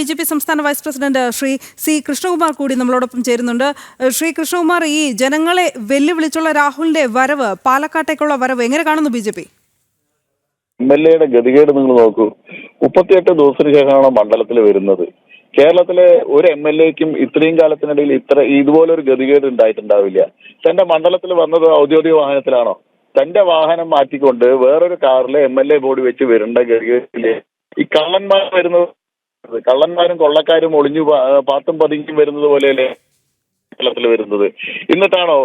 BJP സംസ്ഥാന vice president Shri C Krishnakumar കൂടി നമ്മളോടൊപ്പം ചേരുന്നുണ്ട്. ശ്രീ കൃഷ്ണകുമാർ, ഈ ജനങ്ങളെ വെല്ലുവിളിച്ചുള്ള രാഹുലിന്റെ വരവ്, പാലക്കാട്ടേക്കുള്ള വരവ് എങ്ങനെ കാണുന്നു BJP? MLA ഗതികേട് നിങ്ങൾ നോക്കൂ. 38 ദിവസത്തിന് ശേഷമാണ് മണ്ഡലത്തിൽ വരുന്നത്. കേരളത്തിലെ ഒരു MLAക്കും ഇത്രയും കാലത്തിനിടയിൽ ഇതുപോലൊരു ഗതികേട് ഉണ്ടായിട്ടുണ്ടാവില്ല. തന്റെ മണ്ഡലത്തിൽ വന്നത് ഔദ്യോഗിക വാഹനത്തിലാണോ? തന്റെ വാഹനം മാറ്റിക്കൊണ്ട് വേറൊരു കാറിൽ MLA ബോർഡ് വെച്ച് വരേണ്ട ഗതികേടില് ഈ കള്ളന്മാർ വരുന്നത്, കള്ളന്മാരും കൊള്ളക്കാരും ഒളിഞ്ഞു പാത്തും പതുങ്ങിയും വരുന്നത് പോലെയല്ലേ കേരളത്തിൽ വരുന്നത്? എന്നിട്ടാണോ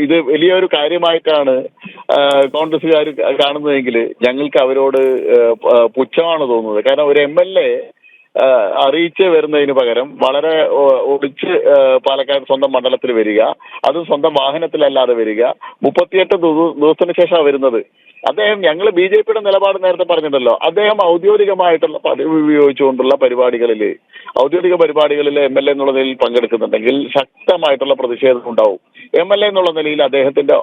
ഇത് വലിയൊരു കാര്യമായിട്ടാണ് കോൺഗ്രസ്സുകാർ കാണുന്നതെങ്കിൽ ഞങ്ങൾക്ക് അവരോട് പുച്ഛമാണ് തോന്നുന്നത്. കാരണം ഒരു MLA അറിയിച്ച് വരുന്നതിന് പകരം വളരെ ഒളിച്ച് പാലക്കാട് സ്വന്തം മണ്ഡലത്തിൽ വരിക, അതും സ്വന്തം വാഹനത്തിലല്ലാതെ വരിക, 38 ദിവസത്തിന് ശേഷമാണ് വരുന്നത്. അദ്ദേഹം, ഞങ്ങൾ BJPയുടെ നിലപാട് നേരത്തെ പറഞ്ഞിട്ടല്ലോ, അദ്ദേഹം ഔദ്യോഗികമായിട്ടുള്ള പദവി ഉപയോഗിച്ചുകൊണ്ടുള്ള ഔദ്യോഗിക പരിപാടികളിൽ MLA എന്നുള്ള നിലയിൽ പങ്കെടുക്കുന്നുണ്ടെങ്കിൽ ശക്തമായിട്ടുള്ള പ്രതിഷേധം ഉണ്ടാവും. MLA എന്നുള്ള നിലയിൽ അദ്ദേഹത്തിന്റെ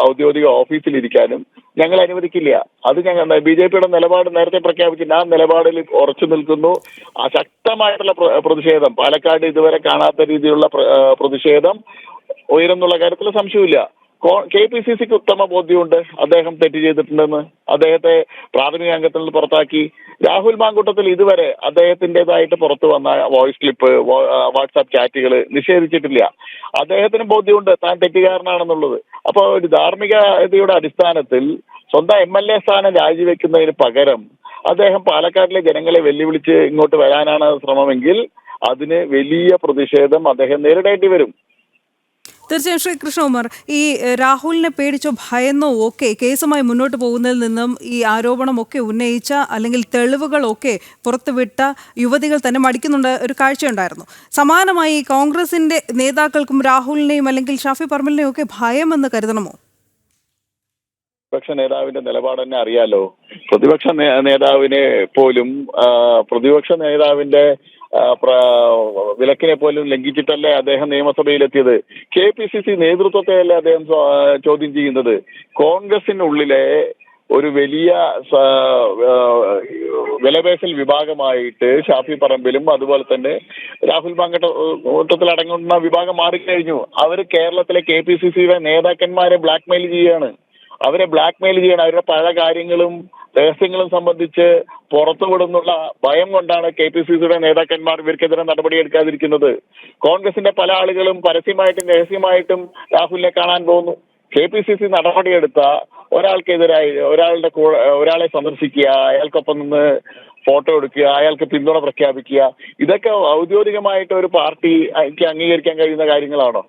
ഔദ്യോഗിക ഓഫീസിലിരിക്കാനും ഞങ്ങൾ അനുവദിക്കില്ല. അത് BJPയുടെ നിലപാട് നേരത്തെ പ്രഖ്യാപിച്ചില്ല. ആ നിലപാടിൽ ഉറച്ചു നിൽക്കുന്നു. ശക്തമായിട്ടുള്ള പ്രതിഷേധം, പാലക്കാട് ഇതുവരെ കാണാത്ത രീതിയിലുള്ള പ്രതിഷേധം ഉയരുന്നുള്ള കാര്യത്തിൽ സംശയമില്ല. KPCCക്ക് ഉത്തമ ബോധ്യമുണ്ട് അദ്ദേഹം തെറ്റ് ചെയ്തിട്ടുണ്ടെന്ന്. അദ്ദേഹത്തെ പ്രാഥമിക അംഗത്തിൽ നിന്ന് പുറത്താക്കി. രാഹുൽ മാങ്കൂട്ടത്തിൽ ഇതുവരെ അദ്ദേഹത്തിൻ്റെതായിട്ട് പുറത്തു വന്ന വോയിസ് ക്ലിപ്പ്, വാട്സാപ്പ് ചാറ്റുകൾ നിഷേധിച്ചിട്ടില്ല. അദ്ദേഹത്തിന് ബോധ്യമുണ്ട് താൻ തെറ്റുകാരനാണെന്നുള്ളത്. അപ്പോൾ ഒരു ധാർമ്മികതയുടെ അടിസ്ഥാനത്തിൽ സ്വന്തം MLA സ്ഥാനം രാജിവെക്കുന്നതിന് പകരം അദ്ദേഹം പാലക്കാട്ടിലെ ജനങ്ങളെ വെല്ലുവിളിച്ച് ഇങ്ങോട്ട് വരാനാണ് ശ്രമമെങ്കിൽ അതിന് വലിയ പ്രതിഷേധം അദ്ദേഹം നേരിടേണ്ടി വരും. തീർച്ചയായും ശ്രീ കൃഷ്ണകുമാർ, ഈ രാഹുലിനെ പേടിച്ചോ ഭയന്നോ ഒക്കെ കേസുമായി മുന്നോട്ട് പോകുന്നതിൽ നിന്നും ഈ ആരോപണമൊക്കെ ഉന്നയിച്ച അല്ലെങ്കിൽ തെളിവുകളൊക്കെ പുറത്തുവിട്ട യുവതികൾ തന്നെ മടിക്കുന്നുണ്ട് ഒരു കാഴ്ചയുണ്ടായിരുന്നു. സമാനമായി കോൺഗ്രസിന്റെ നേതാക്കൾക്കും രാഹുലിനെയും അല്ലെങ്കിൽ ഷാഫി പറമ്പിലിനെയും ഒക്കെ ഭയമെന്ന് കരുതണമോ? പ്രതിപക്ഷ നേതാവിന്റെ നിലപാട് തന്നെ അറിയാലോ. പ്രതിപക്ഷ നേതാവിനെ പോലും പ്രതിപക്ഷ നേതാവിന്റെ വിലക്കിനെ പോലും ലംഘിച്ചിട്ടല്ലേ അദ്ദേഹം നിയമസഭയിലെത്തിയത്. KPCC നേതൃത്വത്തെയല്ലേ അദ്ദേഹം ചോദ്യം ചെയ്യുന്നത്. കോൺഗ്രസിനുള്ളിലെ ഒരു വലിയ വിലപേശൽ വിഭാഗമായിട്ട് ഷാഫി പറമ്പിലും അതുപോലെ തന്നെ രാഹുൽ മാങ്കൂട്ടത്തിൽ അടങ്ങുന്ന വിഭാഗം മാറിക്കഴിഞ്ഞു. അവർ കേരളത്തിലെ KPCCയുടെ നേതാക്കന്മാരെ ബ്ലാക്ക്മെയിൽ ചെയ്യാണ്. അവരുടെ പല കാര്യങ്ങളും രഹസ്യങ്ങളും സംബന്ധിച്ച് പുറത്തുവിടുന്നുള്ള ഭയം കൊണ്ടാണ് KPCCയുടെ നേതാക്കന്മാർ ഇവർക്കെതിരെ നടപടിയെടുക്കാതിരിക്കുന്നത്. കോൺഗ്രസിന്റെ പല ആളുകളും പരസ്യമായിട്ടും രഹസ്യമായിട്ടും രാഹുലിനെ കാണാൻ പോകുന്നു. KPCC നടപടിയെടുത്ത ഒരാൾക്കെതിരായി ഒരാളെ സന്ദർശിക്കുക, അയാൾക്കൊപ്പം നിന്ന് ഫോട്ടോ എടുക്കുക, അയാൾക്ക് പിന്തുണ പ്രഖ്യാപിക്കുക, ഇതൊക്കെ ഔദ്യോഗികമായിട്ട് ഒരു പാർട്ടിക്ക് അംഗീകരിക്കാൻ കഴിയുന്ന കാര്യങ്ങളാണോ?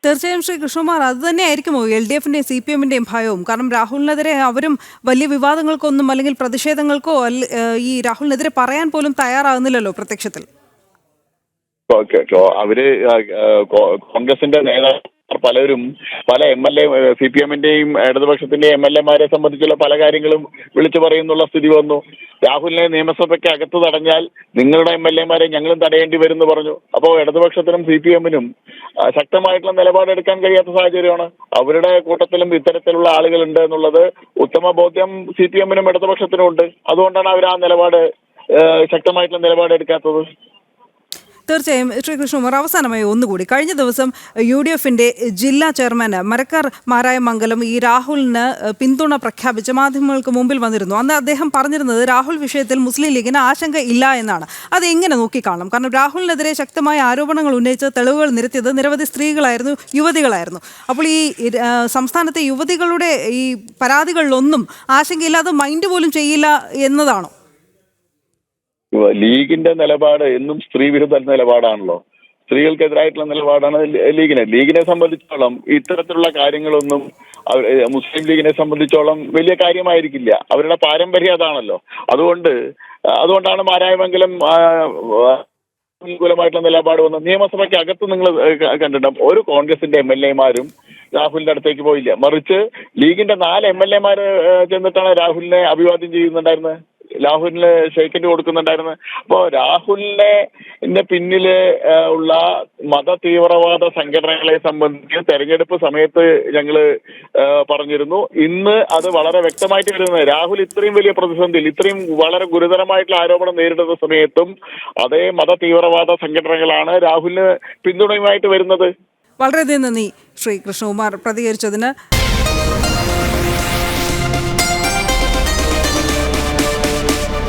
തീർച്ചയായും ശ്രീ കൃഷ്ണകുമാർ, അത് തന്നെയായിരിക്കുമോ LDFന്റെയും CPMന്റെയും ഭയവും? കാരണം രാഹുലിനെതിരെ അവരും വലിയ വിവാദങ്ങൾക്കൊന്നും അല്ലെങ്കിൽ പ്രതിഷേധങ്ങൾക്കോ ഈ രാഹുലിനെതിരെ പറയാൻ പോലും തയ്യാറാകുന്നില്ലല്ലോ പ്രത്യക്ഷത്തിൽ. അവര് കോൺഗ്രസിന്റെ നേതാക്കൾ പലരും പല MLA CPMന്റെയും ഇടതുപക്ഷത്തിന്റെയും MLAമാരെ സംബന്ധിച്ചുള്ള പല കാര്യങ്ങളും വിളിച്ചു പറയുന്നുള്ള സ്ഥിതി വന്നു. രാഹുലിനെ നിയമസഭയ്ക്ക് അകത്ത് തടഞ്ഞാൽ നിങ്ങളുടെ MLAമാരെ ഞങ്ങളും തടയേണ്ടി വരും എന്ന് പറഞ്ഞു. അപ്പോൾ ഇടതുപക്ഷത്തിനും CPMനും ശക്തമായിട്ടുള്ള നിലപാടെടുക്കാൻ കഴിയാത്ത സാഹചര്യമാണ്. അവരുടെ കൂട്ടത്തിലും ഇത്തരത്തിലുള്ള ആളുകളുണ്ട് എന്നുള്ളത് ഉത്തമ ബോധ്യം CPMനും ഇടതുപക്ഷത്തിനും ഉണ്ട്. അതുകൊണ്ടാണ് അവർ ആ ശക്തമായിട്ടുള്ള നിലപാടെടുക്കാത്തത്. തീർച്ചയായും ശ്രീ കൃഷ്ണകുമാർ, അവസാനമായി ഒന്നുകൂടി, കഴിഞ്ഞ ദിവസം UDFന്റെ ജില്ലാ ചെയർമാൻ മരക്കാർ മാരായമംഗലം ഈ രാഹുലിന് പിന്തുണ പ്രഖ്യാപിച്ച് മാധ്യമങ്ങൾക്ക് മുമ്പിൽ വന്നിരുന്നു. അന്ന് അദ്ദേഹം പറഞ്ഞിരുന്നത് രാഹുൽ വിഷയത്തിൽ മുസ്ലിം ലീഗിന് ആശങ്ക ഇല്ല എന്നാണ്. അത് എങ്ങനെ നോക്കിക്കാണും? കാരണം രാഹുലിനെതിരെ ശക്തമായ ആരോപണങ്ങൾ ഉന്നയിച്ച് തെളിവുകൾ നിരത്തിയത് നിരവധി സ്ത്രീകളായിരുന്നു, യുവതികളായിരുന്നു. അപ്പോൾ ഈ സംസ്ഥാനത്തെ യുവതികളുടെ ഈ പരാതികളിലൊന്നും ആശങ്കയില്ലാതെ മൈൻഡ് പോലും ചെയ്യില്ല എന്നതാണോ? ലീഗിന്റെ നിലപാട് എന്നും സ്ത്രീ വിരുദ്ധ നിലപാടാണല്ലോ. സ്ത്രീകൾക്കെതിരായിട്ടുള്ള നിലപാടാണ് ലീഗിനെ സംബന്ധിച്ചോളം ഇത്തരത്തിലുള്ള കാര്യങ്ങളൊന്നും മുസ്ലിം ലീഗിനെ സംബന്ധിച്ചോളം വലിയ കാര്യമായിരിക്കില്ല. അവരുടെ പാരമ്പര്യം അതാണല്ലോ. അതുകൊണ്ടാണ് മാരായമംഗലം അനുകൂലമായിട്ടുള്ള നിലപാട് വന്നത്. നിയമസഭയ്ക്ക് അകത്ത് നിങ്ങൾ കണ്ടിട്ടുണ്ടാവും, ഒരു കോൺഗ്രസിന്റെ MLAമാരും രാഹുലിന്റെ അടുത്തേക്ക് പോയില്ല. മറിച്ച് ലീഗിന്റെ 4 MLAമാര് ചെന്നിട്ടാണ് രാഹുലിനെ അഭിവാദ്യം ചെയ്യുന്നുണ്ടായിരുന്നത്. രാഹുലിന് ഷെയ്ക്കൻഡ് കൊടുക്കുന്നുണ്ടായിരുന്നു. അപ്പോ രാഹുലിന്റെ പിന്നില് ഉള്ള മത തീവ്രവാദ സംഘടനകളെ സംബന്ധിച്ച് തെരഞ്ഞെടുപ്പ് സമയത്ത് ഞങ്ങള് പറഞ്ഞിരുന്നു. ഇന്ന് അത് വളരെ വ്യക്തമായിട്ട് വരുന്നത് രാഹുൽ ഇത്രയും വലിയ പ്രതിസന്ധിയിൽ ഇത്രയും വളരെ ഗുരുതരമായിട്ടുള്ള ആരോപണം നേരിടുന്ന സമയത്തും അതേ മത തീവ്രവാദ സംഘടനകളാണ് രാഹുലിന് പിന്തുണയുമായിട്ട് വരുന്നത്. വളരെയധികം നന്ദി ശ്രീ കൃഷ്ണകുമാർ പ്രതികരിച്ചതിന്.